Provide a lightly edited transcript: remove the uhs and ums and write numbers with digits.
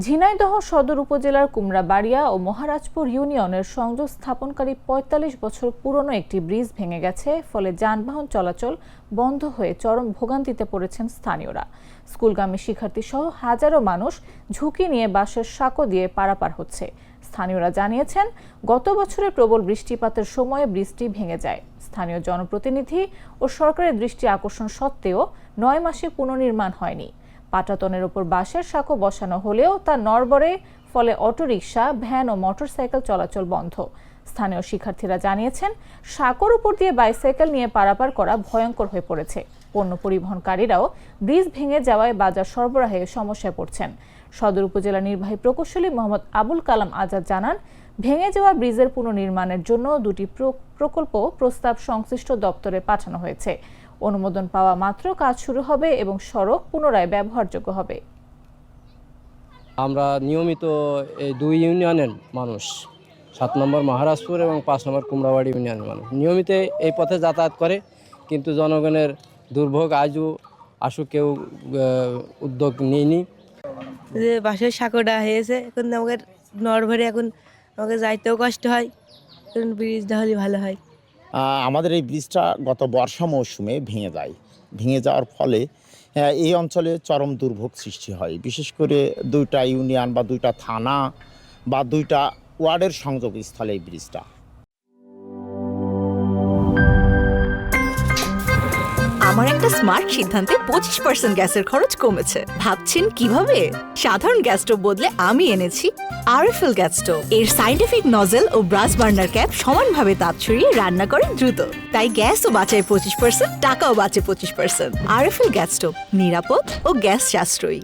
ঝিনাইদহ সদর উপজেলার কুমড়াবাড়িয়া ও মহারাজপুর ইউনিয়নের সংযোগ স্থাপনকারী ৪৫ বছর পুরনো একটি ব্রিজ ভেঙে গেছে, ফলে যানবাহন চলাচল বন্ধ হয়ে চরম ভোগান্তিতে পড়েছেন স্থানীয়রা। স্কুলগামী শিক্ষার্থী সহ হাজারো মানুষ ঝুঁকি নিয়ে বাঁশের সাঁকো দিয়ে পারাপার হচ্ছে। স্থানীয়রা জানিয়েছেন, গত বছরের প্রবল বৃষ্টিপাতের সময়ে ব্রিজটি ভেঙে যায়। স্থানীয় জনপ্রতিনিধি ও সরকারের দৃষ্টি আকর্ষণ সত্ত্বেও ৯ মাসে পুনর্নির্মাণ হয়নি। পাটাতনের ওপর বাঁশের সাঁকো বসানো হলেও তা নড়বড়ে, ফলে অটোরিকশা, ভ্যান ও মোটরসাইকেল চলাচল বন্ধ। স্থানীয় শিক্ষার্থীরা জানিয়েছেন, সাঁকোর উপর দিয়ে বাইসাইকেল নিয়ে পারাপার করা ভয়ঙ্কর হয়ে পড়েছে। পণ্য পরিবহনকারীরাও ব্রিজ ভেঙে যাওয়ায় বাজার সরবরাহে সমস্যায় পড়ছেন। সদর উপজেলা নির্বাহী প্রকৌশলী মোহাম্মদ আবুল কালাম আজাদ জানান, ভেঙে যাওয়া ব্রিজের পুনর্নির্মাণের জন্য দুটি প্রকল্প প্রস্তাব সংশ্লিষ্ট দপ্তরে পাঠানো হয়েছে। অনুমোদন পাওয়া মাত্র কাজ শুরু হবে এবং সড়ক পুনরায় ব্যবহারযোগ্য হবে। আমরা নিয়মিত এই দুই ইউনিয়নের মানুষ, ৭ নম্বর মহারাজপুর এবং ৫ নম্বর কুমড়াবাড়ি ইউনিয়নের মানুষ নিয়মিত এই পথে যাতায়াত করে, কিন্তু জনগণের দুর্ভোগ আজও কেউ উদ্যোগ নেয়নি। যে বাঁশের সাঁকোটা হয়েছে, এখন আমাকে নড়ভরে, এখন আমাকে যাইতেও কষ্ট হয়। এখন ব্রিজটা হলে ভালো হয়। আমাদের এই ব্রিজটা গত বর্ষা মৌসুমে ভেঙে যাওয়ার ফলে এই অঞ্চলে চরম দুর্ভোগ সৃষ্টি হয়। বিশেষ করে দুইটা ইউনিয়ন বা দুইটা থানা বা দুইটা ওয়ার্ডের সংযোগস্থলে এই ব্রিজটা। আমার একটা স্মার্ট সিদ্ধান্তে 25% গ্যাসের খরচ কমেছে। ভাবছেন কিভাবে? সাধারণ গ্যাস স্টোভ বদলে আমি এনেছি আরএফএল গ্যাস স্টোভ। এর সাইন্টিফিক নজল ও ব্রাস বার্নার ক্যাপ সমানভাবে তাপ ছড়িয়ে রান্না করে দ্রুত। তাই গ্যাসও বাঁচায় 25%, টাকাও বাঁচে 25%। আরএফএল গ্যাস স্টোভ নিরাপদ ও গ্যাস সাশ্রয়ী।